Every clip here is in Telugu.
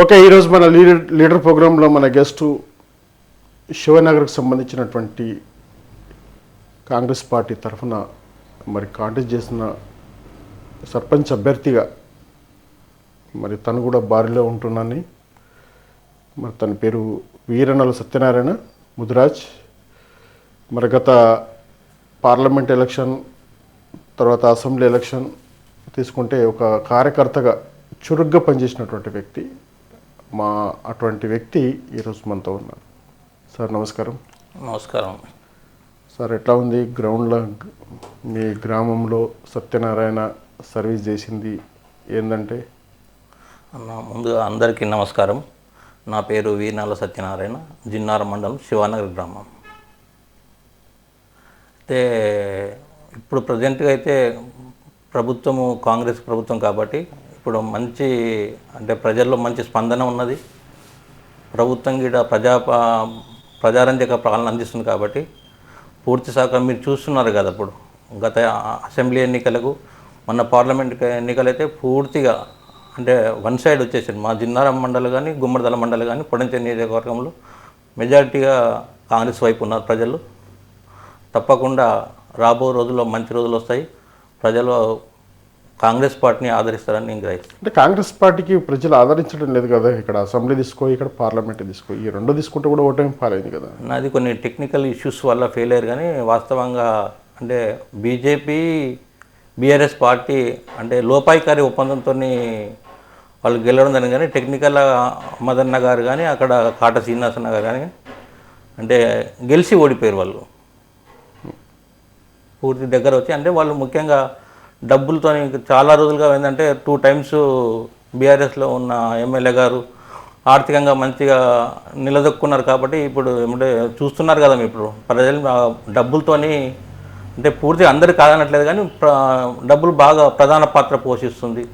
ఓకే, ఈరోజు మన లీడర్ ప్రోగ్రాంలో మన గెస్టు శివనగర్కి సంబంధించినటువంటి కాంగ్రెస్ పార్టీ తరఫున మరి కాంటెస్ట్ చేసిన సర్పంచ్ అభ్యర్థిగా మరి తను కూడా బారిలో ఉంటున్నాను. మరి తన పేరు వీరనల సత్యనారాయణ ముదిరాజ్. మరి గత పార్లమెంట్ ఎలక్షన్ తర్వాత అసెంబ్లీ ఎలక్షన్ తీసుకుంటే ఒక కార్యకర్తగా చురుగ్గా పనిచేసినటువంటి వ్యక్తి. అటువంటి వ్యక్తి ఈరోజు మనతో ఉన్నారు. సార్ నమస్కారం. నమస్కారం సార్, ఎట్లా ఉంది గ్రౌండ్లో మీ గ్రామంలో సత్యనారాయణ సర్వీస్ చేసింది ఏంటంటే? ముందుగా అందరికీ నమస్కారం. నా పేరు వీరనాల సత్యనారాయణ, జిన్నారం మండలం శివానగర్ గ్రామం. అయితే ఇప్పుడు ప్రజెంట్గా అయితే ప్రభుత్వము కాంగ్రెస్ ప్రభుత్వం కాబట్టి ఇప్పుడు మంచి ప్రజల్లో మంచి స్పందన ఉన్నది. ప్రభుత్వం కూడా ప్రజారంజక పాలన అందిస్తుంది కాబట్టి పూర్తి సహకారం మీరు చూస్తున్నారు కదా. ఇప్పుడు గత అసెంబ్లీ ఎన్నికలకు మొన్న పార్లమెంట్ ఎన్నికలైతే పూర్తిగా వన్ సైడ్ వచ్చేసింది. మా జిన్నారం మండలి కానీ గుమ్మడిదల మండలి కానీ పొడంచేరు నియోజకవర్గంలో మెజారిటీగా కాంగ్రెస్ వైపు ఉన్నారు ప్రజలు. తప్పకుండా రాబో రోజుల్లో మంచి రోజులు వస్తాయి. ప్రజలు కాంగ్రెస్ పార్టీని ఆదరిస్తారని నేను గ్రహిస్తాను. అంటే కాంగ్రెస్ పార్టీకి ప్రజలు ఆదరించడం లేదు కదా. ఇక్కడ అసెంబ్లీ తీసుకో, ఇక్కడ పార్లమెంట్ తీసుకో, ఈ రెండు తీసుకుంటే కూడా ఓటమి పాలైంది కదా. నాది కొన్ని టెక్నికల్ ఇష్యూస్ వల్ల ఫెయిల్ అయ్యారు. కానీ వాస్తవంగా బీజేపీ బీఆర్ఎస్ పార్టీ లోపాయికారి ఒప్పందంతో వాళ్ళు గెలవడం జరిగింది. కానీ టెక్నికల్ మదన్న గారు కానీ అక్కడ కాట శ్రీనివాసన్న గారు కానీ గెలిచి ఓడిపోయారు. వాళ్ళు పూర్తి దగ్గర వచ్చి వాళ్ళు ముఖ్యంగా డబ్బులతో చాలా రోజులుగా 2 times బీఆర్ఎస్లో ఉన్న ఎమ్మెల్యే గారు ఆర్థికంగా మంచిగా నిలదొక్కున్నారు. కాబట్టి ఇప్పుడు చూస్తున్నారు కదా ఇప్పుడు ప్రజలు డబ్బులతోని పూర్తిగా అందరికీ కాదనట్లేదు కానీ డబ్బులు బాగా ప్రధాన పాత్ర పోషిస్తుంది.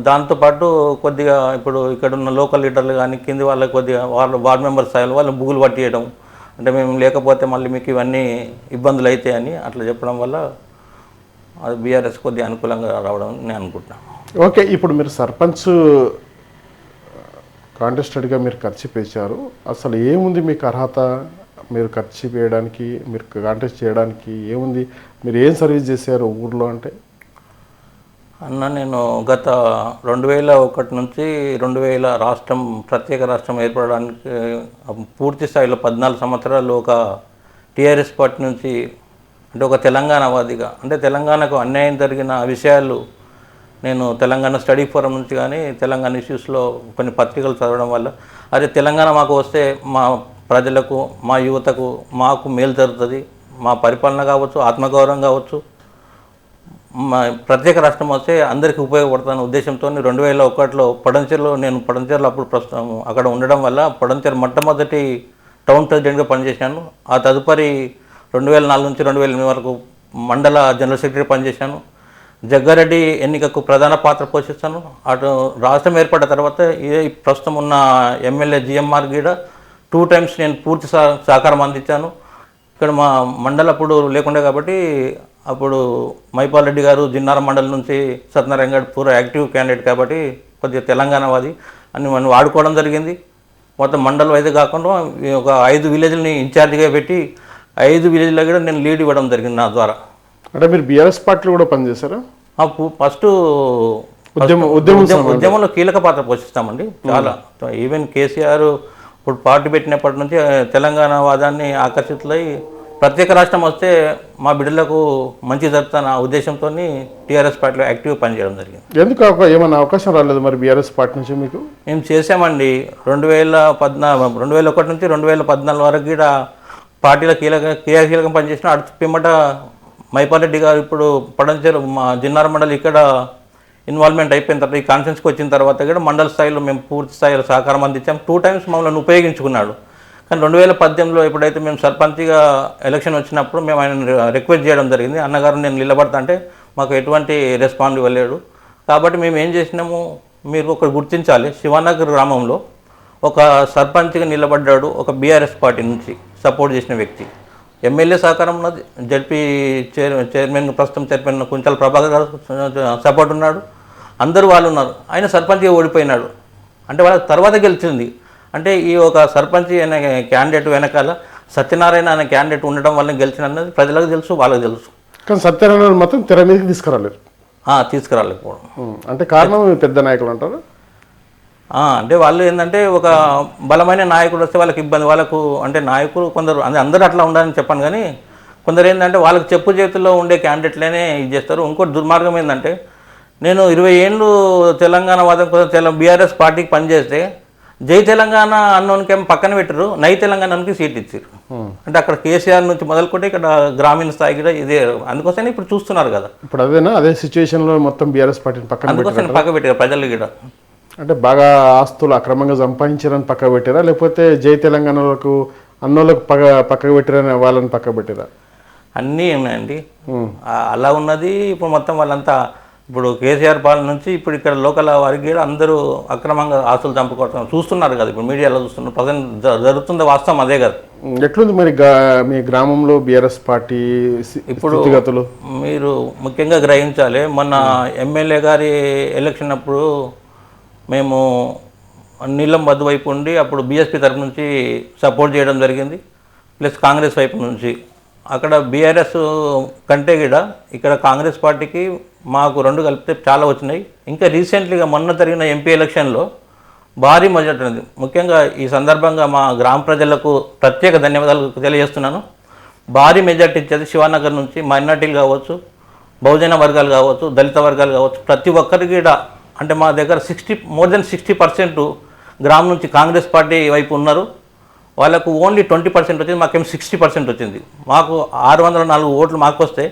దాంతోపాటు కొద్దిగా ఇప్పుడు ఇక్కడ ఉన్న లోకల్ లీడర్లు కానీ కింది వాళ్ళకి కొద్దిగా వార్డు మెంబర్ స్థాయిలో వాళ్ళని బుగులు పట్టియడం, మేము లేకపోతే మళ్ళీ మీకు ఇవన్నీ ఇబ్బందులు అవుతాయని అట్లా చెప్పడం వల్ల అది బీఆర్ఎస్ కొద్దిగా అనుకూలంగా రావడం నేను అనుకుంటున్నాను. ఓకే, ఇప్పుడు మీరు సర్పంచ్ కాంటెస్టెడ్గా మీరు ఖర్చు పేశారు. అసలు ఏముంది మీకు అర్హత? మీరు ఖర్చు వేయడానికి, మీరు కాంటెస్ట్ చేయడానికి ఏముంది? మీరు ఏం సర్వీస్ చేశారు ఊర్లో? నేను గత 2001 నుంచి 2000 రాష్ట్రం ప్రత్యేక రాష్ట్రం ఏర్పడడానికి పూర్తి స్థాయిలో 14 సంవత్సరాలు ఒక టీఆర్ఎస్ పార్టీ నుంచి ఒక తెలంగాణవాదిగా తెలంగాణకు అన్యాయం జరిగిన విషయాలు నేను తెలంగాణ స్టడీ ఫోరం నుంచి కానీ తెలంగాణ ఇష్యూస్లో కొన్ని పత్రికలు చదవడం వల్ల తెలంగాణ మాకు వస్తే మా ప్రజలకు, మా యువతకు, మాకు మేలు జరుగుతుంది, మా పరిపాలన కావచ్చు, ఆత్మగౌరవం కావచ్చు, మా ప్రత్యేక రాష్ట్రం వస్తే అందరికీ ఉపయోగపడుతున్న ఉద్దేశంతో 2001లో పొడంచేరులో అప్పుడు ప్రస్తుతం అక్కడ ఉండడం వల్ల పొడంచేరు మొట్టమొదటి టౌన్ ప్రెసిడెంట్గా పనిచేశాను. ఆ తదుపరి 2004 నుంచి 2008 వరకు మండల జనరల్ సెక్రటరీ పనిచేశాను. జగ్గారెడ్డి ఎన్నికకు ప్రధాన పాత్ర పోషిస్తాను. అటు రాష్ట్రం ఏర్పడిన తర్వాత ప్రస్తుతం ఉన్న ఎమ్మెల్యే జిఎంఆర్ గీడ 2 times నేను పూర్తి సహకారం అందించాను. ఇక్కడ మా మండలం అప్పుడు లేకుండే కాబట్టి అప్పుడు మైపాల్ రెడ్డి గారు జిన్నారం మండలం నుంచి సత్యనారాయణ గారు పూర్వ యాక్టివ్ క్యాండిడేట్ కాబట్టి కొద్దిగా తెలంగాణవాది అని మనం వాడుకోవడం జరిగింది. మొత్తం మండలం అయితే కాకుండా ఒక 5 విలేజ్ని ఇన్ఛార్జిగా పెట్టి 5 విలేజ్లో కూడా నేను లీడ్ ఇవ్వడం జరిగింది నా ద్వారా. మీరు బీఆర్ఎస్ పార్టీలో కూడా పనిచేశారా? ఫస్ట్ ఉద్యమంలో కీలక పాత్ర పోషిస్తామండి. చాలా ఈవెన్ కేసీఆర్ ఇప్పుడు పార్టీ పెట్టినప్పటి నుంచి తెలంగాణ వాదాన్ని ఆకర్షితులై ప్రత్యేక రాష్ట్రం వస్తే మా బిడ్డలకు మంచి జరుగుతున్న ఉద్దేశంతో టీఆర్ఎస్ పార్టీలో యాక్టివ్గా పనిచేయడం జరిగింది. ఎందుకు ఏమైనా అవకాశం రాలేదు మరి బీఆర్ఎస్ పార్టీ నుంచి మీకు? మేము చేసామండి. 2001 నుంచి 2014 వరకు కూడా పార్టీలో క్రియాశీలకం పనిచేసిన అటు పిమ్మట మైపాల్ రెడ్డి గారు ఇప్పుడు పొడంచేరు మా జిన్నారం మండలి ఇక్కడ ఇన్వాల్వ్మెంట్ అయిపోయిన తర్వాత ఈ కాన్ఫరెన్స్కి వచ్చిన తర్వాత కూడా మండల స్థాయిలో మేము పూర్తి స్థాయిలో సహకారం అందించాం. 2 times మమ్మల్ని ఉపయోగించుకున్నాడు. కానీ 2018లో ఎప్పుడైతే మేము సర్పంచ్గా ఎలక్షన్ వచ్చినప్పుడు మేము ఆయన రిక్వెస్ట్ చేయడం జరిగింది. అన్నగారు నేను నిలబడతా అంటే మాకు ఎటువంటి రెస్పాండ్ ఇవ్వలేడు. కాబట్టి మేము ఏం చేసినాము, మీరు ఒకటి గుర్తించాలి, శివానగర్ గ్రామంలో ఒక సర్పంచ్గా నిలబడ్డాడు ఒక బీఆర్ఎస్ పార్టీ నుంచి సపోర్ట్ చేసిన వ్యక్తి. ఎమ్మెల్యే సహకారం ఉన్నది, జడ్పీ చైర్మన్ ప్రస్తుతం చైర్మన్ కుంచాల ప్రభాకర్ గారు సపోర్ట్ ఉన్నాడు, అందరూ వాళ్ళు ఉన్నారు. ఆయన సర్పంచ్గా ఓడిపోయినాడు. అంటే వాళ్ళకి తర్వాత గెలిచింది. అంటే ఈ ఒక సర్పంచ్ అనే క్యాండిడేట్ వెనకాల సత్యనారాయణ అనే క్యాండిడేట్ ఉండడం వల్ల గెలిచిన అన్నది ప్రజలకు తెలుసు, వాళ్ళకి తెలుసు. కానీ సత్యనారాయణ మాత్రం తెర మీదకి తీసుకురాలేరు. తీసుకురాలేకపోవడం అంటే కారణం పెద్ద నాయకులు అంటారు. అంటే వాళ్ళు ఏంటంటే ఒక బలమైన నాయకుడు వస్తే వాళ్ళకి ఇబ్బంది. వాళ్ళకు అంటే నాయకులు కొందరు అంటే అందరూ అట్లా ఉండాలని చెప్పాను, కానీ కొందరు ఏంటంటే వాళ్ళకి చెప్పు చేతుల్లో ఉండే క్యాండిడేట్లనే ఇది చేస్తారు. ఇంకోటి దుర్మార్గం ఏంటంటే, నేను 20 ఏళ్ళు తెలంగాణ వాదం కోసం బీఆర్ఎస్ పార్టీకి పనిచేస్తే జై తెలంగాణ అన్నోనికేమో పక్కన పెట్టారు, నై తెలంగాణకి సీట్ ఇచ్చారు. అంటే అక్కడ కేసీఆర్ నుంచి మొదలుకుంటే ఇక్కడ గ్రామీణ స్థాయి కూడా ఇదే. అందుకోసమే ఇప్పుడు చూస్తున్నారు కదా, ఇప్పుడు అదే సిచ్యువేషన్లో మొత్తం బీఆర్ఎస్ పార్టీని అందుకోసం పక్క పెట్టారు ప్రజలు కూడా. అంటే బాగా ఆస్తులు అక్రమంగా సంపాదించారని పక్క పెట్టారా, లేకపోతే జై తెలంగాణలకు అన్నోళ్ళకు పక్కకు పెట్టారని వాళ్ళని పక్క పెట్టారా? అన్నీ ఉన్నాయండి. అలా ఉన్నది. ఇప్పుడు మొత్తం వాళ్ళంతా ఇప్పుడు కేసీఆర్ పాలన నుంచి ఇప్పుడు ఇక్కడ లోకల్ వారికి కూడా అందరూ అక్రమంగా ఆస్తులు చంపుకోవడం చూస్తున్నారు కదా, ఇప్పుడు మీడియాలో చూస్తున్నారు. ప్రజెంట్ జరుగుతుంది, వాస్తవం అదే కదా. ఎట్లుంది మరి మీ గ్రామంలో బీఆర్ఎస్ పార్టీ ఇప్పుడు మీరు ముఖ్యంగా గ్రహించాలి. మొన్న ఎమ్మెల్యే గారి ఎలక్షన్ అప్పుడు మేము నీలం మధు వైపు ఉండి అప్పుడు బీఎస్పీ తరపు నుంచి సపోర్ట్ చేయడం జరిగింది, ప్లస్ కాంగ్రెస్ వైపు నుంచి. అక్కడ బీఆర్ఎస్ కంటే కూడా ఇక్కడ కాంగ్రెస్ పార్టీకి మాకు రెండు కలిపితే చాలా వచ్చినాయి. ఇంకా రీసెంట్లీగా మొన్న జరిగిన ఎంపీ ఎలక్షన్లో భారీ మెజార్టీ ఉంది. ముఖ్యంగా ఈ సందర్భంగా మా గ్రామ ప్రజలకు ప్రత్యేక ధన్యవాదాలు తెలియజేస్తున్నాను. భారీ మెజార్టీ ఇచ్చేది శివానగర్ నుంచి మైనార్టీలు కావచ్చు, బహుజన వర్గాలు కావచ్చు, దళిత వర్గాలు కావచ్చు, ప్రతి ఒక్కరికి కూడా. అంటే మా దగ్గర మోర్ దెన్ 60% గ్రామం నుంచి కాంగ్రెస్ పార్టీ వైపు ఉన్నారు. వాళ్ళకు ఓన్లీ 20% వచ్చింది, మాకేమో 60% వచ్చింది. మాకు 604 ఓట్లు మాకు వస్తే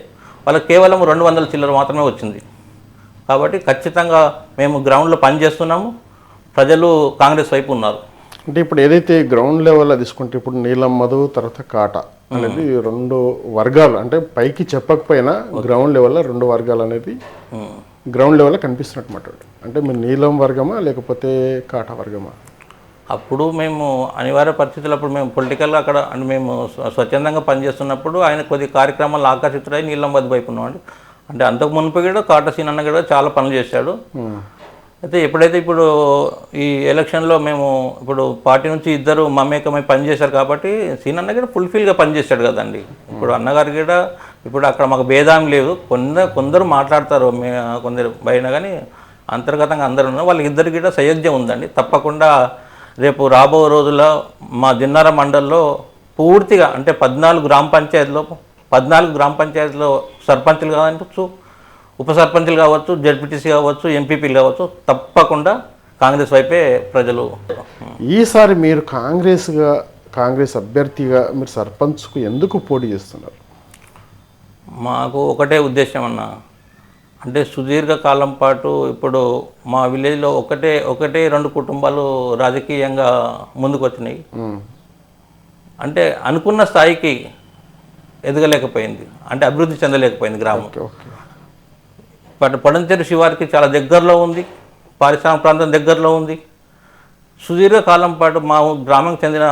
వాళ్ళకి కేవలం 200 చిల్లర మాత్రమే వచ్చింది. కాబట్టి ఖచ్చితంగా మేము గ్రౌండ్లో పనిచేస్తున్నాము, ప్రజలు కాంగ్రెస్ వైపు ఉన్నారు. అంటే ఇప్పుడు ఏదైతే గ్రౌండ్ లెవెల్లో తీసుకుంటే ఇప్పుడు నీలం మధు తర్వాత కాటా అనేది రెండు వర్గాలు, అంటే పైకి చెప్పకపోయినా గ్రౌండ్ లెవెల్లో రెండు వర్గాలు అనేది గ్రౌండ్ లెవెల్లో కనిపిస్తున్నట్టు మాట్లాడు. అంటే మీరు నీలం వర్గమా లేకపోతే కాటా వర్గమా? అప్పుడు మేము అనివార్య పరిస్థితులు అప్పుడు మేము పొలిటికల్గా అక్కడ అంటే మేము స్వచ్ఛందంగా పనిచేస్తున్నప్పుడు ఆయన కొద్ది కార్యక్రమాలు ఆకర్షితులై నీలం మధు వైపు ఉన్నామండి. అంటే అంతకు మునుపు కూడా కాటా సీన్ అన్న కూడా చాలా పనులు చేశాడు. అయితే ఎప్పుడైతే ఇప్పుడు ఈ ఎలక్షన్లో మేము ఇప్పుడు పార్టీ నుంచి ఇద్దరు మమేకమై పనిచేశారు కాబట్టి సీన్ అన్న కూడా ఫుల్ఫిల్గా పనిచేశాడు కదండి. ఇప్పుడు అన్నగారు కూడా ఇప్పుడు అక్కడ మాకు భేదం లేదు. కొందరు మాట్లాడతారు కొందరు బయట, కానీ అంతర్గతంగా అందరూ ఉన్నారు. వాళ్ళకి ఇద్దరికి కూడా సయోధ్యం ఉందండి. తప్పకుండా రేపు రాబో రోజుల్లో మా దిన్నార మండల్లో పూర్తిగా అంటే 14 గ్రామ పంచాయతీలో సర్పంచులు కావచ్చు, ఉప సర్పంచులు కావచ్చు, జడ్పీటీసీ కావచ్చు, ఎంపీపీలు కావచ్చు, తప్పకుండా కాంగ్రెస్ వైపే ప్రజలు. ఈసారి మీరు కాంగ్రెస్ అభ్యర్థిగా మీరు సర్పంచ్కు ఎందుకు పోటీ చేస్తున్నారు? మాకు ఒకటే ఉద్దేశం అన్న, అంటే సుదీర్ఘ కాలం పాటు ఇప్పుడు మా విలేజ్లో ఒకటే 2 కుటుంబాలు రాజకీయంగా ముందుకు వచ్చినాయి. అంటే అనుకున్న స్థాయికి ఎదగలేకపోయింది, అంటే అభివృద్ధి చెందలేకపోయింది గ్రామం. పడంచేరు శివారికి చాలా దగ్గరలో ఉంది, పారిశ్రామిక ప్రాంతం దగ్గరలో ఉంది. సుదీర్ఘ కాలం పాటు మా గ్రామానికి చెందిన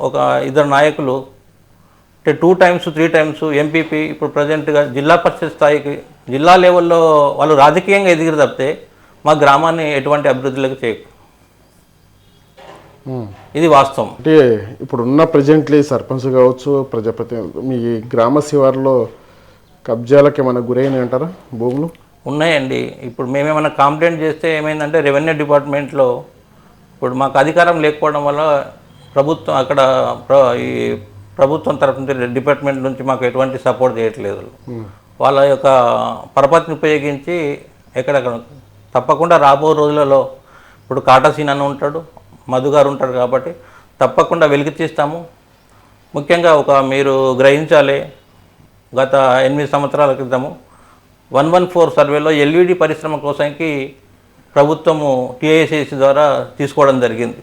ఒక 2 నాయకులు అంటే 2 times 3 times ఎంపీపీ ఇప్పుడు ప్రజెంట్గా జిల్లా పరిషత్ స్థాయికి జిల్లా లెవెల్లో వాళ్ళు రాజకీయంగా ఎదిగిరి తప్పితే మా గ్రామాన్ని ఎటువంటి అభివృద్ధిలోకి చేయకు. ఇది వాస్తవం. అంటే ఇప్పుడున్న ప్రజెంట్లీ సర్పంచ్ కావచ్చు, ప్రజాప్రతినిధులు మీ గ్రామ శివారులో కబ్జాలకు ఏమైనా గురైనాయి అంటారా? భూములు ఉన్నాయండి. ఇప్పుడు మేమేమైనా కంప్లైంట్ చేస్తే ఏమైందంటే రెవెన్యూ డిపార్ట్మెంట్లో ఇప్పుడు మాకు అధికారం లేకపోవడం వల్ల ప్రభుత్వం అక్కడ ఈ ప్రభుత్వం తరఫు నుంచి డిపార్ట్మెంట్ నుంచి మాకు ఎటువంటి సపోర్ట్ చేయట్లేదు. వాళ్ళ యొక్క పరపతిని ఉపయోగించి ఎక్కడెక్కడ తప్పకుండా రాబో రోజులలో ఇప్పుడు కాటా సీన్ అన్న ఉంటాడు, మధు గారు ఉంటారు కాబట్టి తప్పకుండా వెలికి తీస్తాము. ముఖ్యంగా మీరు గ్రహించాలి, గత 8 సంవత్సరాల క్రితము 114 సర్వేలో ఎల్ఈడి పరిశ్రమ కోసానికి ప్రభుత్వము టీఐసిసి ద్వారా తీసుకోవడం జరిగింది.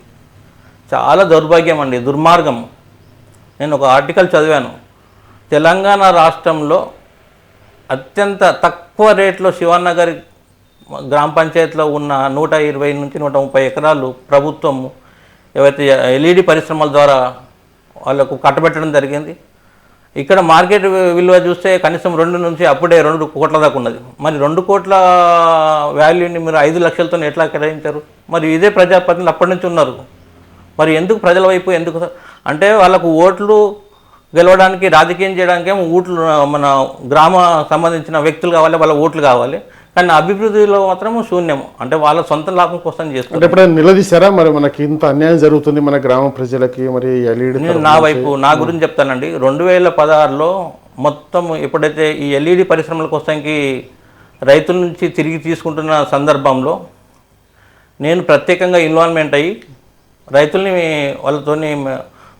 చాలా దౌర్భాగ్యం అండి, దుర్మార్గం. నేను ఒక ఆర్టికల్ చదివాను, తెలంగాణ రాష్ట్రంలో అత్యంత తక్కువ రేట్లో శివానగర్ గ్రామ పంచాయతీలో ఉన్న 120 నుంచి 130 ఎకరాలు ప్రభుత్వము ఏవైతే ఎల్ఈడి పరిశ్రమల ద్వారా వాళ్ళకు కట్టబెట్టడం జరిగింది. ఇక్కడ మార్కెట్ విలువ చూస్తే కనీసం 2 నుంచి అప్పుడే 2 కోట్ల దాకా ఉన్నది. మరి 2 కోట్ల వాల్యూని మీరు 5 లక్షలతో ఎట్లా కేటాయించారు? మరి ఇదే ప్రజాప్రతినిధులు అప్పటి నుంచి ఉన్నారు. మరి ఎందుకు ప్రజల వైపు ఎందుకు అంటే వాళ్ళకు ఓట్లు గెలవడానికి రాజకీయం చేయడానికి ఏమో ఓట్లు మన గ్రామ సంబంధించిన వ్యక్తులు కావాలి, వాళ్ళ ఓట్లు కావాలి. కానీ అభివృద్ధిలో మాత్రం శూన్యం. అంటే వాళ్ళ సొంత లాభం కోసం చేస్తారు. అంటే ఎప్పుడైనా నిలదీశారా మరి మనకి ఇంత అన్యాయం జరుగుతుంది మన గ్రామ ప్రజలకి మరి ఎల్ఈడి? నేను నా గురించి చెప్తానండి. 2016లో మొత్తం ఎప్పుడైతే ఈ ఎల్ఈడి పరిశ్రమల కోసానికి రైతుల నుంచి తిరిగి తీసుకుంటున్న సందర్భంలో నేను ప్రత్యేకంగా ఇన్వాల్వ్మెంట్ అయ్యి రైతుల్ని వాళ్ళతోని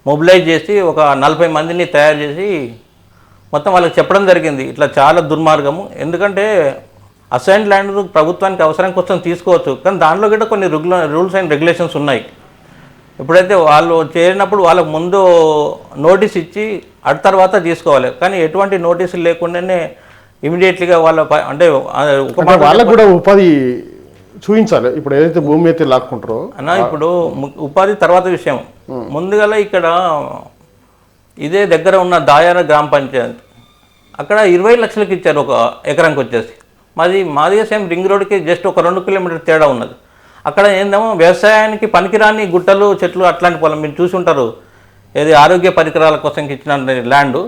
మొబిలైజ్ చేసి ఒక 40 మందిని తయారు చేసి మొత్తం వాళ్ళకి చెప్పడం జరిగింది. ఇట్లా చాలా దుర్మార్గము. ఎందుకంటే అసైన్డ్ ల్యాండ్ ప్రభుత్వానికి అవసరం కోసం తీసుకోవచ్చు, కానీ దాంట్లో కూడా కొన్ని రూల్స్ అండ్ రెగ్యులేషన్స్ ఉన్నాయి. ఎప్పుడైతే వాళ్ళు చేరినప్పుడు వాళ్ళకు ముందు నోటీస్ ఇచ్చి అటు తర్వాత తీసుకోవాలి. కానీ ఎటువంటి నోటీసులు లేకుండానే ఇమీడియట్లీగా వాళ్ళ అంటే వాళ్ళకు కూడా ఉపాధి చూపించాలి. ఇప్పుడు ఏదైతే భూమి అయితే లాక్కుంటారో అన్న, ఇప్పుడు ఉపాధి తర్వాత విషయం. ముందుగా ఇక్కడ ఇదే దగ్గర ఉన్న దాయార గ్రామ పంచాయతీ అక్కడ 20 లక్షలకి ఇచ్చారు ఒక ఎకరానికి వచ్చేసి. మాది సేమ్ రింగ్ రోడ్కి జస్ట్ ఒక 2 కిలోమీటర్ తేడా ఉన్నది. అక్కడ ఏందేమో వ్యవసాయానికి పనికిరాని గుట్టలు చెట్లు అట్లాంటి పొలం మీరు చూసి ఉంటారు. ఏది ఆరోగ్య పరికరాల కోసం ఇచ్చిన ల్యాండ్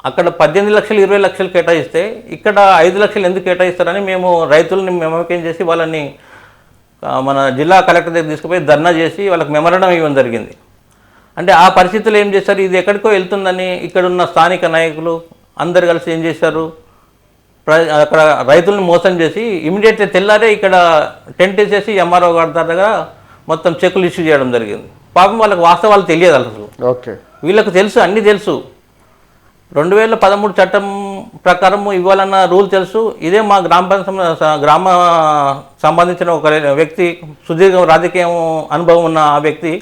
అక్కడ 18 లక్షలు 20 లక్షలు కేటాయిస్తే ఇక్కడ 5 లక్షలు ఎందుకు కేటాయిస్తారని మేము రైతులని మెమోకేం చేసి వాళ్ళని మన జిల్లా కలెక్టర్ దగ్గర తీసుకుపోయి ధర్నా చేసి వాళ్ళకి మెమరడం ఇవ్వడం జరిగింది. అంటే ఆ పరిస్థితులు ఏం చేశారు, ఇది ఎక్కడికో వెళ్తుందని ఇక్కడున్న స్థానిక నాయకులు అందరు కలిసి ఏం చేశారు, అక్కడ రైతులను మోసం చేసి ఇమీడియట్గా తెల్లారే ఇక్కడ టెంట్ వేసేసి ఎంఆర్ఓ గారి దగ్గర మొత్తం చెక్కులు ఇష్యూ చేయడం జరిగింది. పాపం వాళ్ళకి వాస్తవాలు తెలియదు అసలు. ఓకే, వీళ్ళకు తెలుసు, అన్నీ తెలుసు. 2013 చట్టం ప్రకారం ఇవ్వాలన్న రూల్ తెలుసు. ఇదే మా గ్రామ సంబంధించిన ఒక వ్యక్తి, సుదీర్ఘ రాజకీయ అనుభవం ఉన్న ఆ వ్యక్తి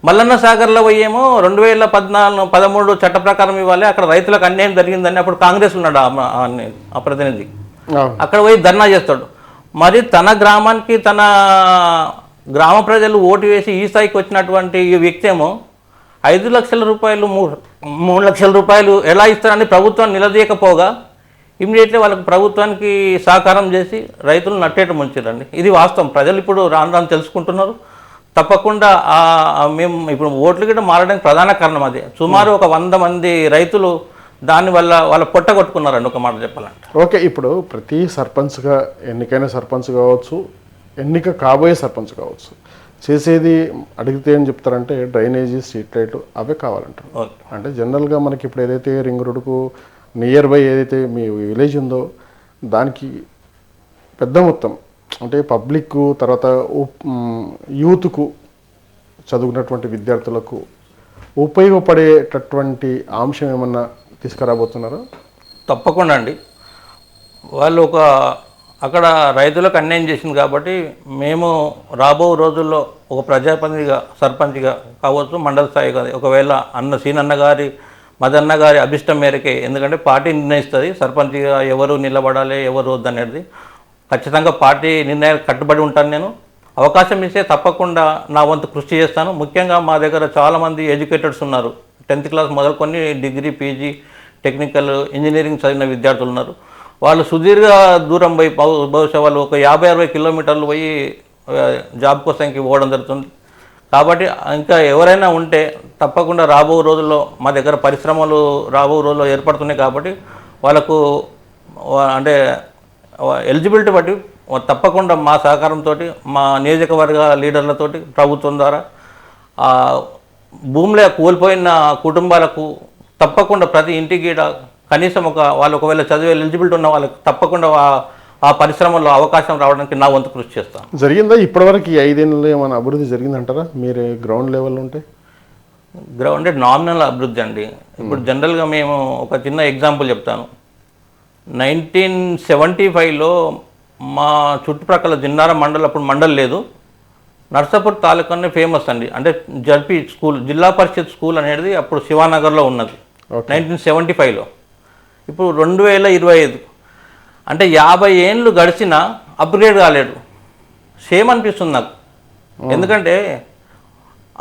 మల్లన్న సాగర్లో పోయేమో 2013 చట్ట ప్రకారం ఇవ్వాలి, అక్కడ రైతులకు అన్యాయం జరిగిందని అప్పుడు కాంగ్రెస్ ఉన్నాడు ఆ ప్రతినిధి. అక్కడ పోయి ధర్నా చేస్తాడు. మరి తన గ్రామానికి తన గ్రామ ప్రజలు ఓటు వేసి ఈ స్థాయికి వచ్చినటువంటి ఈ వ్యక్తి ఏమో 5 లక్షల రూపాయలు 3 లక్షల రూపాయలు ఎలా ఇస్తారని ప్రభుత్వాన్ని నిలదీయకపోగా ఇమీడియట్లీ వాళ్ళకి ప్రభుత్వానికి సహకారం చేసి రైతులు నట్టేట ముంచారండి. ఇది వాస్తవం. ప్రజలు ఇప్పుడు రాను తెలుసుకుంటున్నారు. తప్పకుండా మేము ఇప్పుడు ఓట్లు కూడా మారడానికి ప్రధాన కారణం అదే. సుమారు ఒక 100 మంది రైతులు దానివల్ల వాళ్ళ పొట్ట కొట్టుకున్నారండి, ఒక మాట చెప్పాలంటే. ఓకే, ఇప్పుడు ప్రతి సర్పంచ్గా ఎన్నికైన సర్పంచ్ కావచ్చు, ఎన్నిక కాబోయే సర్పంచ్ కావచ్చు, చేసేది అడిగితే ఏం చెప్తారంటే డ్రైనేజీ, స్ట్రీట్ లైట్ అవే కావాలంటారు. అంటే జనరల్గా మనకి ఇప్పుడు ఏదైతే రింగ్ రోడ్డుకు నియర్ బై ఏదైతే మీ విలేజ్ ఉందో దానికి పెద్ద మొత్తం అంటే పబ్లిక్ తర్వాత యూత్కు చదువుకున్నటువంటి విద్యార్థులకు ఉపయోగపడేటటువంటి అంశం ఏమన్నా తీసుకురాబోతున్నారా? తప్పకుండా అండి. వాళ్ళు అక్కడ రైతులకు అన్యాయం చేసింది కాబట్టి మేము రాబో రోజుల్లో ఒక ప్రజాప్రతినిధిగా, సర్పంచ్గా కావచ్చు, మండల స్థాయి కాదు, ఒకవేళ సీనన్న గారి మదన్న గారి అభిష్టం మేరకే, ఎందుకంటే పార్టీ నిర్ణయిస్తుంది సర్పంచ్గా ఎవరు నిలబడాలి ఎవరు వద్దనేది. ఖచ్చితంగా పార్టీ నిర్ణయాలకు కట్టుబడి ఉంటాను. నేను అవకాశం ఇస్తే తప్పకుండా నా వంతు కృషి చేస్తాను. ముఖ్యంగా మా దగ్గర చాలామంది ఎడ్యుకేటెడ్స్ ఉన్నారు. 10th క్లాస్ మొదలుకొని డిగ్రీ, పీజీ, టెక్నికల్, ఇంజనీరింగ్ చదివిన విద్యార్థులు ఉన్నారు. వాళ్ళు సుదీర్ఘ దూరం పోయి బహుశా వాళ్ళు ఒక 50-60 కిలోమీటర్లు పోయి జాబ్ కోసంకి పోవడం జరుగుతుంది. కాబట్టి ఇంకా ఎవరైనా ఉంటే తప్పకుండా రాబో రోజుల్లో మా దగ్గర పరిశ్రమలు రాబో రోజుల్లో ఏర్పడుతున్నాయి. కాబట్టి వాళ్ళకు అంటే ఎలిజిబిలిటీ బట్టి తప్పకుండా మా సహకారంతో, మా నియోజకవర్గ లీడర్లతోటి, ప్రభుత్వం ద్వారా భూమిలో కోల్పోయిన కుటుంబాలకు తప్పకుండా ప్రతి ఇంటికి కనీసం వాళ్ళు ఒకవేళ చదివే ఎలిజిబిలిటీ ఉన్న వాళ్ళకి తప్పకుండా ఆ పరిశ్రమలో అవకాశం రావడానికి నా వంతు కృషి చేస్తాను. జరిగిందా ఇప్పటివరకు ఈ 5 ఏళ్ళలో ఏమైనా అభివృద్ధి జరిగిందంటారా మీరు గ్రౌండ్ లెవెల్లో ఉంటే? గ్రౌండ్ నామినల్ అభివృద్ధి అండి. ఇప్పుడు జనరల్గా మేము ఒక చిన్న ఎగ్జాంపుల్ చెప్తాను. 1975లో మా చుట్టుప్రక్కల జిన్నారం మండలం, అప్పుడు మండలం లేదు, నర్సాపూర్ తాలూకానే ఫేమస్ అండి. అంటే జడ్పీ స్కూల్, జిల్లా పరిషత్ స్కూల్ అనేది అప్పుడు శివానగర్లో ఉన్నది 1975లో. ఇప్పుడు 2025 అంటే 50 ఏళ్ళు గడిచినా అప్గ్రేడ్ కాలేడు. సేమ్ అనిపిస్తుంది నాకు. ఎందుకంటే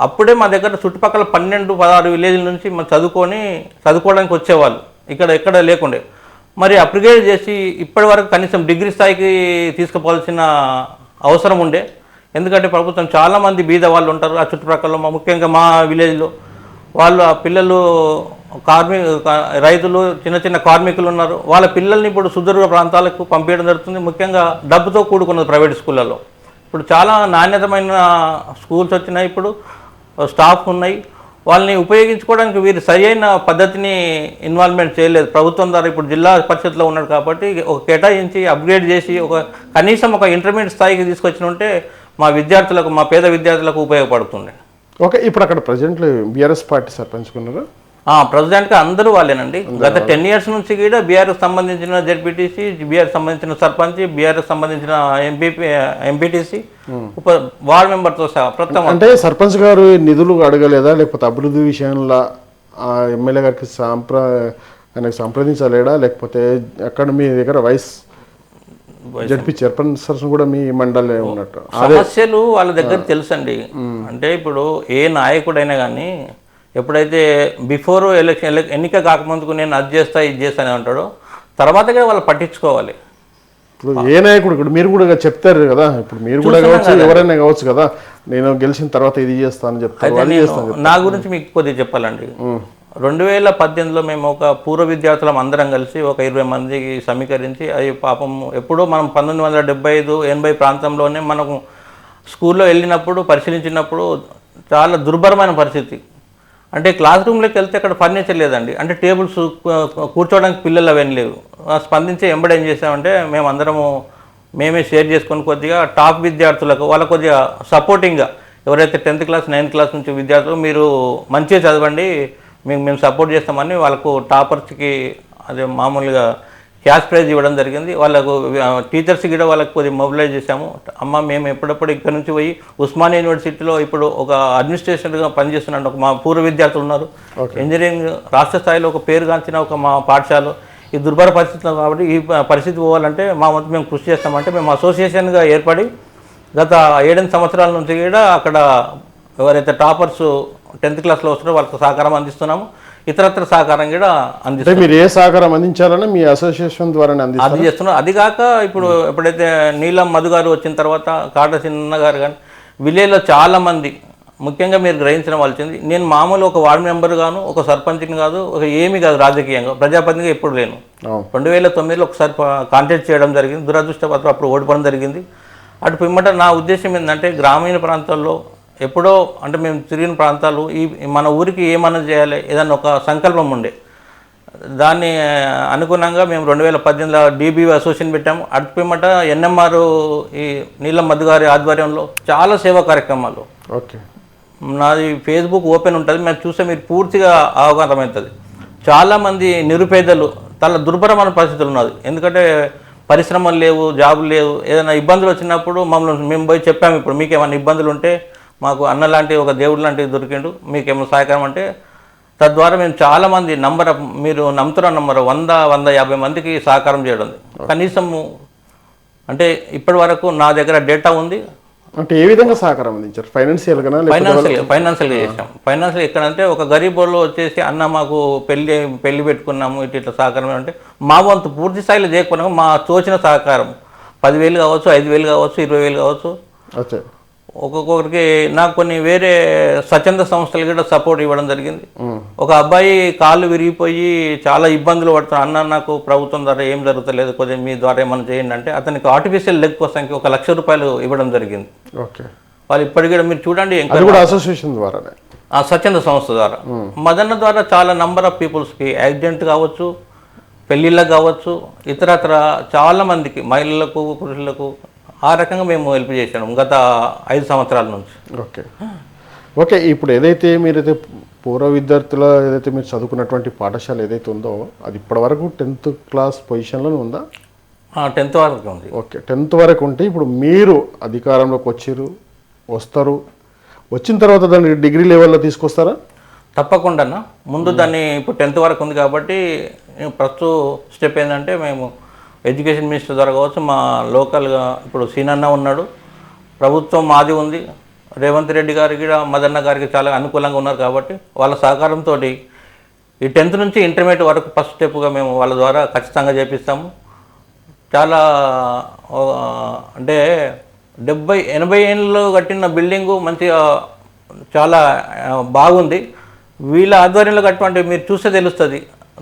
అప్పుడే మా దగ్గర చుట్టుపక్కల 12-16 విలేజ్ల నుంచి మనం చదువుకోవడానికి వచ్చేవాళ్ళు. ఎక్కడ లేకుండే. మరి అప్గ్రేడ్ చేసి ఇప్పటి వరకు కనీసం డిగ్రీ స్థాయికి తీసుకుపోవాల్సిన అవసరం ఉండే. ఎందుకంటే ప్రభుత్వం చాలామంది బీద వాళ్ళు ఉంటారు ఆ చుట్టుప్రక్కల, ముఖ్యంగా మా విలేజ్లో వాళ్ళు ఆ పిల్లలు రైతులు, చిన్న చిన్న కార్మికులు ఉన్నారు. వాళ్ళ పిల్లల్ని ఇప్పుడు సుదూర ప్రాంతాలకు పంపించడం జరుగుతుంది. ముఖ్యంగా డబ్బుతో కూడుకున్నది ప్రైవేట్ స్కూళ్ళలో. ఇప్పుడు చాలా నాణ్యతమైన స్కూల్స్ వచ్చినాయి, ఇప్పుడు స్టాఫ్ ఉన్నాయి. వాళ్ళని ఉపయోగించుకోవడానికి వీరు సరైన పద్ధతిని ఇన్వాల్వ్మెంట్ చేయలేదు ప్రభుత్వం ద్వారా. ఇప్పుడు జిల్లా పరిషత్లో ఉన్నాడు కాబట్టి ఒక కేటాయించి అప్గ్రేడ్ చేసి కనీసం ఒక ఇంటర్మీడియట్ స్థాయికి తీసుకొచ్చిన ఉంటే మా పేద విద్యార్థులకు ఉపయోగపడుతుంది. ఓకే, ఇప్పుడు అక్కడ ప్రజెంట్ బీఆర్ఎస్ పార్టీ సర్పంచ్ ఉన్నారు. ప్రెసిడెంట్గా అందరూ వాళ్ళేనండి. గత 10 years నుంచి కూడా బీఆర్ఎస్ సంబంధించిన జెడ్పీటీసీ, బీఆర్ఎస్ సంబంధించిన సర్పంచ్, బీఆర్ఎస్ సంబంధించిన ఎంపీటీసీ, వార్డ్ మెంబర్తో సహా ప్రస్తుతం. అంటే సర్పంచ్ గారు నిధులు అడగలేదా, లేకపోతే అభివృద్ధి విషయంలో ఎమ్మెల్యే గారికి ఆయనకు సంప్రదించలేడా, లేకపోతే అక్కడ మీ దగ్గర జడ్పీ చైర్పర్సన్ కూడా మీ మండలే ఉన్నట్టు సమస్యలు వాళ్ళ దగ్గర తెలుసండి. అంటే ఇప్పుడు ఏ నాయకుడైనా కానీ ఎప్పుడైతే బిఫోర్ ఎన్నిక కాకముందుకు నేను అది చేస్తా ఇది చేస్తానే అంటాడో, తర్వాతగా వాళ్ళు పట్టించుకోవాలి. ఇప్పుడు ఏ నాయకుడు ఇప్పుడు మీరు కూడా చెప్తారు కదా, ఇప్పుడు మీరు కూడా కావచ్చు, ఎవరైనా కావచ్చు కదా, నేను గెలిచిన తర్వాత ఇది చేస్తానని చెప్తాను. నా గురించి మీకు కొద్దిగా చెప్పాలండి. 2018లో మేము ఒక పూర్వ విద్యార్థులం అందరం కలిసి ఒక 20 మందికి సమీకరించి, అవి పాపం ఎప్పుడో మనం 1975-80 ప్రాంతంలోనే మనకు స్కూల్లో వెళ్ళినప్పుడు పరిశీలించినప్పుడు చాలా దుర్భరమైన పరిస్థితి. అంటే క్లాస్ రూమ్లోకి వెళ్తే అక్కడ ఫర్నిచర్ లేదండి. అంటే టేబుల్స్, కూర్చోవడానికి పిల్లలు అవన్నీ లేవు. స్పందించి ఎంబడి ఏం చేసామంటే మేమే షేర్ చేసుకొని కొద్దిగా టాప్ విద్యార్థులకు వాళ్ళకు కొద్దిగా సపోర్టింగ్గా, ఎవరైతే 10th క్లాస్ 9th క్లాస్ నుంచి విద్యార్థులు మీరు మంచిగా చదవండి, మేము సపోర్ట్ చేస్తామని వాళ్ళకు టాపర్స్కి అదే మామూలుగా క్యాష్ ప్రైజ్ ఇవ్వడం జరిగింది. వాళ్ళకు టీచర్స్ కూడా వాళ్ళకి కొద్దిగా మొబిలైజ్ చేశాము. మేము ఎప్పుడప్పుడు ఇక్కడ నుంచి పోయి ఉస్మానియా యూనివర్సిటీలో ఇప్పుడు ఒక అడ్మినిస్ట్రేషన్గా పనిచేస్తున్నాడు మా పూర్వ విద్యార్థులు ఉన్నారు. ఇంజనీరింగ్ రాష్ట్ర స్థాయిలో ఒక పేరుగాంచిన మా పాఠశాల ఈ దుర్భర పరిస్థితులు కాబట్టి ఈ పరిస్థితి పోవాలంటే మా వంతు మేము కృషి చేస్తామంటే మేము అసోసియేషన్గా ఏర్పడి గత 7 సంవత్సరాల నుంచి కూడా అక్కడ ఎవరైతే టాపర్స్ 10th క్లాస్లో వస్తున్నారో వాళ్ళకి సహకారం అందిస్తున్నాము. ఇతరత్ర సహకారం కూడా అందిస్తాం. మీరు ఏ సహకారం అందించాలని మీ అసోసియేషన్ ద్వారా అందిస్తున్నాం. అది కాక ఇప్పుడు ఎప్పుడైతే నీలం మధు గారు వచ్చిన తర్వాత కాట చిన్న గారు కానీ విలేజ్లో చాలామంది, ముఖ్యంగా మీరు గ్రహించడం వాళ్ళచింది, నేను మామూలు ఒక వార్డు మెంబర్ గాను, ఒక సర్పంచ్ని కాదు, ఏమీ కాదు, రాజకీయంగా ప్రజాప్రతినిధిగా ఎప్పుడు లేను. 2009లో ఒకసారి కాంటాక్ట్ చేయడం జరిగింది. దురదృష్టపత్రం అప్పుడు ఓడిపోవడం జరిగింది. అటు పిమ్మట నా ఉద్దేశం ఏంటంటే గ్రామీణ ప్రాంతాల్లో ఎప్పుడో అంటే మేము తిరిగిన ప్రాంతాలు మన ఊరికి ఏమన్నా చేయాలి, ఏదన్నా ఒక సంకల్పం ఉండే. దాన్ని అనుగుణంగా మేము 2018లో డీబీవీ అసోసియేషన్ పెట్టాము. అటు పిమ్మట ఎన్ఎంఆర్ ఈ నీలం మధు గారి ఆధ్వర్యంలో చాలా సేవా కార్యక్రమాలు. ఓకే, నాది ఫేస్బుక్ ఓపెన్ ఉంటుంది, మేము చూస్తే మీరు పూర్తిగా అవగాహన అవుతుంది. చాలామంది నిరుపేదలు చాలా దుర్భరమైన పరిస్థితులు ఉన్నది. ఎందుకంటే పరిశ్రమలు లేవు, జాబులు లేవు. ఏదైనా ఇబ్బందులు వచ్చినప్పుడు మేము పోయి చెప్పాము, ఇప్పుడు మీకు ఏమైనా ఇబ్బందులు ఉంటే మాకు అన్న లాంటి ఒక దేవుడు లాంటివి దొరికిండు, మీకేమో సహాయకరం అంటే తద్వారా మేము చాలామంది మీరు నమ్ముతున్న 100-150 మందికి సహకారం చేయడం. కనీసము అంటే ఇప్పటి వరకు నా దగ్గర డేటా ఉంది. అంటే ఏ విధంగా సహకారం అందించారు? ఫైనాన్షియల్గా చేసాం. ఫైనాన్షియల్ ఎక్కడంటే ఒక గరీబ్ వాళ్ళు వచ్చేసి అన్న మాకు పెళ్లి పెట్టుకున్నాము ఇట్లా సహకారం అంటే మా వంతు పూర్తి స్థాయిలో చేయకపోయినా మా తోచిన సహకారం 10,000 కావచ్చు, 5,000 కావచ్చు, 20,000 కావచ్చు. ఒక్కొక్కరికి నాకు కొన్ని వేరే స్వచ్ఛంద సంస్థలు కూడా సపోర్ట్ ఇవ్వడం జరిగింది. ఒక అబ్బాయి కాళ్ళు విరిగిపోయి చాలా ఇబ్బందులు పడుతున్నాడు, అన్న నాకు ప్రభుత్వం ద్వారా ఏం జరుగుతలేదు, కొద్దిగా మీ ద్వారా ఏమైనా చేయండి అంటే అతనికి ఆర్టిఫిషియల్ లెగ్ కోసానికి 1,00,000 రూపాయలు ఇవ్వడం జరిగింది. వాళ్ళు ఇప్పటికీ కూడా మీరు చూడండి అసోసియేషన్ ద్వారా, స్వచ్ఛంద సంస్థ ద్వారా, మదన్న ద్వారా చాలా నంబర్ ఆఫ్ పీపుల్స్కి యాక్సిడెంట్ కావచ్చు, పెళ్ళిళ్ళకు కావచ్చు, ఇతరత్ర చాలా మందికి మహిళలకు, పురుషులకు ఆ రకంగా మేము హెల్ప్ చేసాము గత 5 సంవత్సరాల నుంచి. ఓకే, ఇప్పుడు ఏదైతే మీరైతే పూర్వ విద్యార్థుల ఏదైతే మీరు చదువుకున్నటువంటి పాఠశాల ఏదైతే ఉందో అది ఇప్పటివరకు 10th క్లాస్ పొజిషన్లోనే ఉందా? 10th వరకు ఉంది. ఓకే, 10th వరకు ఉంటే ఇప్పుడు మీరు అధికారంలోకి వస్తారు, వచ్చిన తర్వాత దాన్ని డిగ్రీ లెవెల్లో తీసుకొస్తారా? తప్పకుండా. ముందు దాన్ని ఇప్పుడు 10th వరకు ఉంది కాబట్టి ప్రస్తుత స్టెప్ ఏంటంటే మేము ఎడ్యుకేషన్ మినిస్టర్ ద్వారా కావచ్చు, మా లోకల్గా ఇప్పుడు సీనన్న ఉన్నాడు, ప్రభుత్వం మాది ఉంది, రేవంత్ రెడ్డి గారికి మదన్న గారికి చాలా అనుకూలంగా ఉన్నారు కాబట్టి వాళ్ళ సహకారంతో ఈ 10th నుంచి ఇంటర్మీడియట్ వరకు ఫస్ట్ స్టెప్గా మేము వాళ్ళ ద్వారా ఖచ్చితంగా చేపిస్తాము. చాలా అంటే 70-80 ఏళ్ళు కట్టిన బిల్డింగు మంచిగా చాలా బాగుంది. వీళ్ళ ఆధ్వర్యంలో కట్టినటువంటి మీరు చూస్తే తెలుస్తుంది,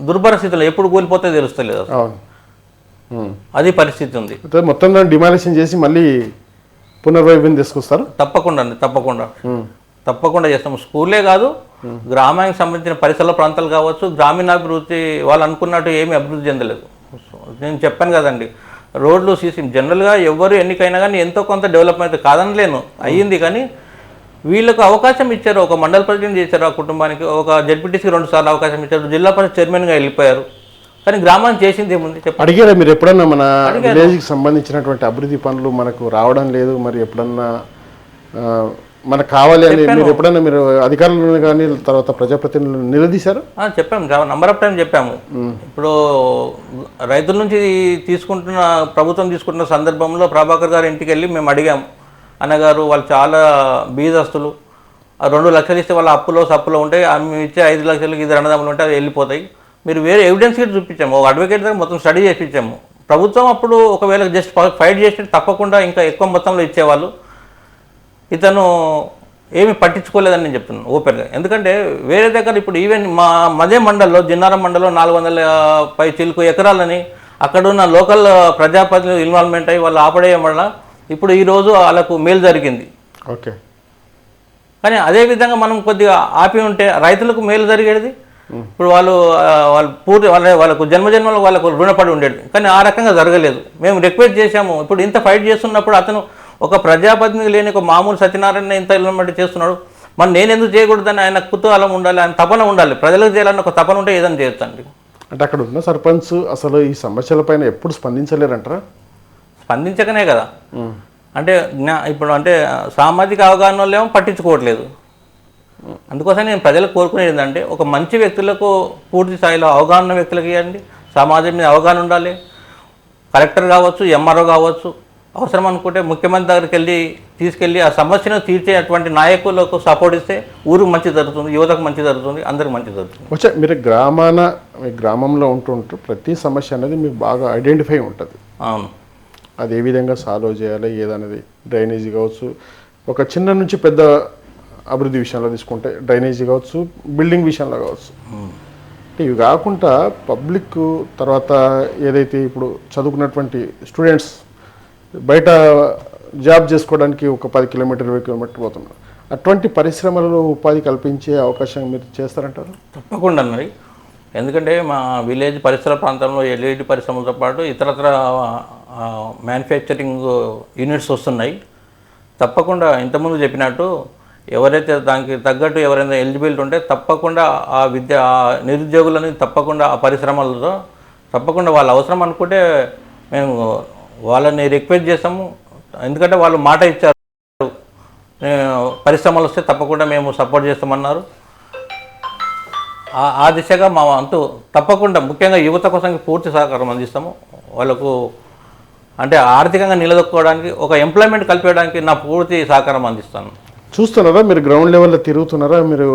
దుర్భర స్థితిలో ఎప్పుడు కూలిపోతే తెలుస్తలేదు అసలు. అది పరిస్థితి ఉంది. మొత్తం దాన్ని డిమాలిషన్ చేసి మళ్ళీ పునర్వైభవం తీసుకొస్తారు. తప్పకుండా అండి, తప్పకుండా చేస్తాము. స్కూలే కాదు, గ్రామానికి సంబంధించిన పరిసర ప్రాంతాలు కావచ్చు, గ్రామీణాభివృద్ధి వాళ్ళు అనుకున్నట్టు ఏమీ అభివృద్ధి చెందలేదు. నేను చెప్పాను కదండి, రోడ్లు సీసీ జనరల్గా ఎవరు ఎన్నికైనా కానీ ఎంతో కొంత డెవలప్మెంట్ కాదనలేను అయ్యింది, కానీ వీళ్ళకు అవకాశం ఇచ్చారు. ఒక మండల ప్రెసిడెంట్ చేశారు ఆ కుటుంబానికి, ఒక జడ్పీటీసీకి 2 సార్లు అవకాశం ఇచ్చారు, జిల్లా పరిషత్ చైర్మన్గా వెళ్ళిపోయారు. కానీ గ్రామానికి చేసింది ఏముంది చెప్పండి. అడిగారా మీరు ఎప్పుడన్నా మన విలేజ్కి సంబంధించినటువంటి అభివృద్ధి పనులు మనకు రావడం లేదు, మరి ఎప్పుడన్నా మనకు కావాలి అని మీరు ఎప్పుడన్నా మీరు అధికారులను కానీ తర్వాత ప్రజాప్రతినిధులను నిలదీశారు? చెప్పాము, నంబర్ ఆఫ్ టైం చెప్పాము. ఇప్పుడు రైతుల నుంచి ప్రభుత్వం తీసుకుంటున్న సందర్భంలో ప్రభాకర్ గారి ఇంటికి వెళ్ళి మేము అడిగాము, అన్నగారు వాళ్ళు చాలా బీదస్తులు, 2 లక్షలు ఇస్తే వాళ్ళ సప్పులో ఉంటాయి, మేము ఇచ్చే 5 లక్షలకి 2 అన్నదమ్ములు ఉంటే అవి వెళ్ళిపోతాయి, మీరు వేరే ఎవిడెన్స్ గిట్ చూపించాము, ఒక అడ్వకేట్ దగ్గర మొత్తం స్టడీ చేయించాము. ప్రభుత్వం అప్పుడు ఒకవేళ జస్ట్ ఫైట్ చేసి తప్పకుండా ఇంకా ఎక్కువ మొత్తంలో ఇచ్చేవాళ్ళు. ఇతను ఏమి పట్టించుకోలేదని నేను చెప్తున్నాను ఓపెన్గా. ఎందుకంటే వేరే దగ్గర ఇప్పుడు ఈవెన్ మదే మండల్లో, జిన్నారం మండలంలో 400 పై చిలుకు ఎకరాలని అక్కడున్న లోకల్ ప్రజాప్రతినిధులు ఇన్వాల్వ్మెంట్ అయ్యి వాళ్ళు ఆపడేయడం వల్ల ఇప్పుడు ఈరోజు వాళ్ళకు మేలు జరిగింది. ఓకే, కానీ అదేవిధంగా మనం కొద్దిగా ఆపి ఉంటే రైతులకు మేలు జరిగేది. ఇప్పుడు వాళ్ళు వాళ్ళకు జన్మజన్మలో వాళ్ళకు రుణపడి ఉండేది, కానీ ఆ రకంగా జరగలేదు. మేము రిక్వెస్ట్ చేశాము. ఇప్పుడు ఇంత ఫైట్ చేస్తున్నప్పుడు అతను ఒక ప్రజాప్రతినిధి లేని ఒక మామూలు సత్యనారాయణ ఇంత ఇల్లు చేస్తున్నాడు, మరి నేను ఎందుకు చేయకూడదని ఆయన కుతూహలం ఉండాలి, ఆయన తపన ఉండాలి, ప్రజలకు చేయాలని ఒక తపన ఉంటే ఏదైనా చేయొచ్చండి. అంటే అక్కడ ఉన్న సర్పంచ్ అసలు ఈ సమస్యలపైన ఎప్పుడు స్పందించలేరంటారా? స్పందించకనే కదా, అంటే ఇప్పుడు అంటే సామాజిక అవగాహన ఏమో పట్టించుకోవట్లేదు. అందుకోసం నేను ప్రజలకు కోరుకునేది ఏంటంటే, ఒక మంచి వ్యక్తులకు పూర్తి స్థాయిలో అవగాహన వ్యక్తులకు ఇవ్వండి, సమాజం మీద అవగాహన ఉండాలి. కలెక్టర్ కావచ్చు, ఎంఆర్ఓ కావచ్చు, అవసరం అనుకుంటే ముఖ్యమంత్రి దగ్గరికి తీసుకెళ్ళి ఆ సమస్యను తీర్చేటువంటి నాయకులకు సపోర్ట్ ఇస్తే ఊరికి మంచి జరుగుతుంది, యువతకు మంచి జరుగుతుంది, అందరికి మంచి జరుగుతుంది. వచ్చే మీరు మీ గ్రామంలో ఉంటుంటూ ప్రతి సమస్య అనేది మీకు బాగా ఐడెంటిఫై ఉంటుంది. అవును, అది ఏ విధంగా సాల్వ్ చేయాలి ఏదనేది, డ్రైనేజీ కావచ్చు, ఒక చిన్న నుంచి పెద్ద అభివృద్ధి విషయంలో తీసుకుంటే డ్రైనేజీ కావచ్చు, బిల్డింగ్ విషయంలో కావచ్చు. ఇవి కాకుండా పబ్లిక్ తర్వాత ఏదైతే ఇప్పుడు చదువుకున్నటువంటి స్టూడెంట్స్ బయట జాబ్ చేసుకోవడానికి ఒక 10 కిలోమీటర్లు 20 కిలోమీటర్లు పోతున్నారు, అటువంటి పరిశ్రమలలో ఉపాధి కల్పించే అవకాశం మీరు చేస్తారంటారు? తప్పకుండా మరి. ఎందుకంటే మా విలేజ్ పరిసర ప్రాంతంలో ఎల్ఈడి పరిశ్రమలతో పాటు ఇతరత్ర మ్యానుఫ్యాక్చరింగ్ యూనిట్స్ వస్తున్నాయి. తప్పకుండా ఇంతకుముందు చెప్పినట్టు ఎవరైతే దానికి తగ్గట్టు ఎవరైనా ఎలిజిబిలిటీ ఉంటే తప్పకుండా ఆ నిరుద్యోగులని తప్పకుండా ఆ పరిశ్రమలతో తప్పకుండా వాళ్ళ అవసరం అనుకుంటే మేము వాళ్ళని రిక్వెస్ట్ చేస్తాము. ఎందుకంటే వాళ్ళు మాట ఇచ్చారు, పరిశ్రమలు వస్తే తప్పకుండా మేము సపోర్ట్ చేస్తామన్నారు. ఆ దిశగా మా వంతు తప్పకుండా ముఖ్యంగా యువత కోసం పూర్తి సహకారం అందిస్తాము. వాళ్ళకు అంటే ఆర్థికంగా నిలదొక్కుకోవడానికి, ఒక ఎంప్లాయ్మెంట్ కల్పించడానికి నా పూర్తి సహకారం అందిస్తాను. చూస్తున్నారా మీరు గ్రౌండ్ లెవెల్లో తిరుగుతున్నారా, మీరు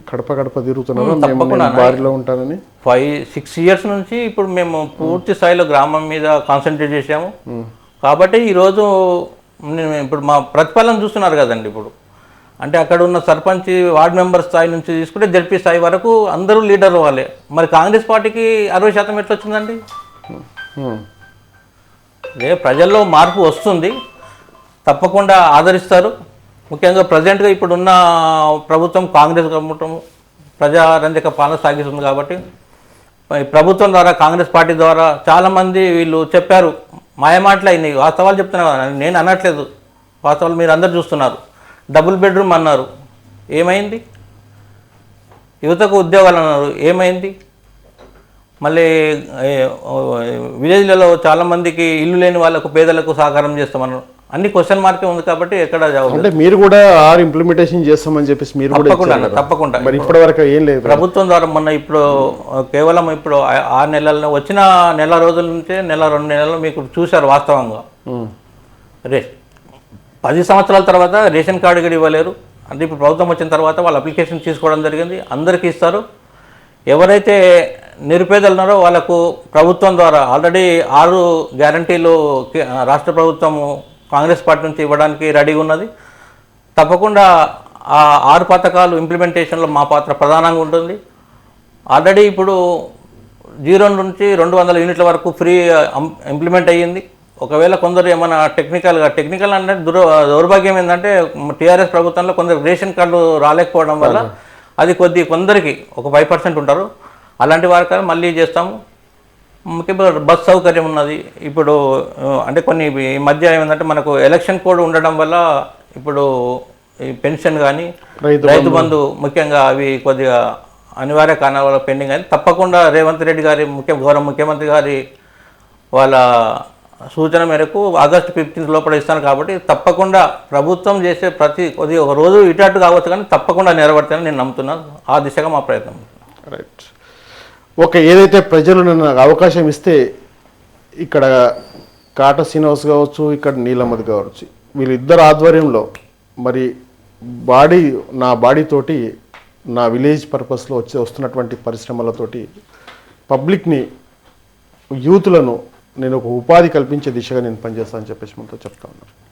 గడప తిరుగుతున్నారా? తప్పకుండా బారిలో ఉంటానని 5-6 ఇయర్స్ నుంచి ఇప్పుడు మేము పూర్తి స్థాయిలో గ్రామం మీద కాన్సన్ట్రేట్ చేసాము. కాబట్టి ఈరోజు ఇప్పుడు మా ప్రతిఫలం చూస్తున్నారు కదండి. ఇప్పుడు అంటే అక్కడ ఉన్న సర్పంచ్, వార్డు మెంబర్ స్థాయి నుంచి తీసుకుంటే జడ్పీ స్థాయి వరకు అందరూ లీడర్ వాళ్ళే. మరి కాంగ్రెస్ పార్టీకి 60% ఎట్లా వచ్చిందండి? ప్రజల్లో మార్పు వస్తుంది, తప్పకుండా ఆదరిస్తారు. ముఖ్యంగా ప్రజెంట్గా ఇప్పుడున్న ప్రభుత్వం కాంగ్రెస్ ప్రభుత్వం ప్రజారంజక పాలన సాగిస్తుంది. కాబట్టి ప్రభుత్వం ద్వారా, కాంగ్రెస్ పార్టీ ద్వారా చాలామంది వీళ్ళు చెప్పారు, మాయమాటలు అయినాయి. వాస్తవాలు చెప్తున్నారు, నేను అనట్లేదు, వాస్తవాలు మీరు అందరు చూస్తున్నారు. డబుల్ బెడ్రూమ్ అన్నారు, ఏమైంది? యువతకు ఉద్యోగాలు అన్నారు, ఏమైంది? మళ్ళీ విలేజ్లలో చాలామందికి ఇల్లు లేని వాళ్ళకు, పేదలకు సహకారం చేస్తామన్నారు. అన్ని క్వశ్చన్ మార్కే ఉంది. కాబట్టి ఎక్కడ అంటే మీరు కూడా ఇంప్లిమెంటేషన్ చేస్తామని చెప్పేసి మీరు తప్పకుండా మరి ఇప్పటి వరకు ఏం లేదు. ప్రభుత్వం ద్వారా మొన్న ఇప్పుడు కేవలం ఇప్పుడు 6 నెలల్లో వచ్చిన నెల రోజుల నుంచే 1-2 నెలలు మీకు చూశారు. వాస్తవంగా 10 సంవత్సరాల తర్వాత రేషన్ కార్డు కూడా ఇవ్వలేరు. అంటే ఇప్పుడు ప్రభుత్వం వచ్చిన తర్వాత వాళ్ళు అప్లికేషన్ తీసుకోవడం జరిగింది, అందరికీ ఇస్తారు. ఎవరైతే నిరుపేదలు ఉన్నారో వాళ్ళకు ప్రభుత్వం ద్వారా ఆల్రెడీ 6 గ్యారంటీలు రాష్ట్ర ప్రభుత్వము కాంగ్రెస్ పార్టీ నుంచి ఇవ్వడానికి రెడీగా ఉన్నది. తప్పకుండా ఆ 6 పథకాలు ఇంప్లిమెంటేషన్లో మా పాత్ర ప్రధానంగా ఉంటుంది. ఆల్రెడీ ఇప్పుడు 0 నుంచి 200 యూనిట్ల వరకు ఫ్రీ ఇంప్లిమెంట్ అయ్యింది. ఒకవేళ కొందరు ఏమైనా టెక్నికల్ అంటే దౌర్భాగ్యం ఏంటంటే టీఆర్ఎస్ ప్రభుత్వంలో కొందరు రేషన్ కార్డు రాలేకపోవడం వల్ల అది కొందరికి ఒక 5% ఉంటారు. అలాంటి వారికి మళ్ళీ చేస్తాము. ముఖ్యంగా బస్ సౌకర్యం ఉన్నది. ఇప్పుడు అంటే కొన్ని ఈ మధ్య ఏమైందంటే మనకు ఎలక్షన్ కోడ్ ఉండడం వల్ల ఇప్పుడు ఈ పెన్షన్ కానీ రైతు బంధు ముఖ్యంగా అవి కొద్దిగా అనివార్య కారణాల వల్ల పెండింగ్ అయింది. తప్పకుండా రేవంత్ రెడ్డి గారి గౌరవ ముఖ్యమంత్రి గారి వాళ్ళ సూచన మేరకు ఆగస్టు 15 లోపల ఇస్తాను కాబట్టి తప్పకుండా ప్రభుత్వం చేసే కొద్దిగా ఒక రోజు ఇటు కావచ్చు కానీ తప్పకుండా నెరవేర్తానని నేను నమ్ముతున్నాను. ఆ దిశగా మా ప్రయత్నం. రైట్. ఓకే, ఏదైతే ప్రజలు నాకు అవకాశం ఇస్తే ఇక్కడ కాట శ్రీనివాస్ కావచ్చు, ఇక్కడ నీలమ్మది కావచ్చు, వీళ్ళిద్దరు ఆధ్వర్యంలో మరి నా బాడీతోటి నా విలేజ్ పర్పస్లో వస్తున్నటువంటి పరిశ్రమలతోటి పబ్లిక్ని, యూత్లను నేను ఒక ఉపాధి కల్పించే దిశగా నేను పనిచేస్తానని చెప్పేసి మనతో చెప్తా ఉన్నాను.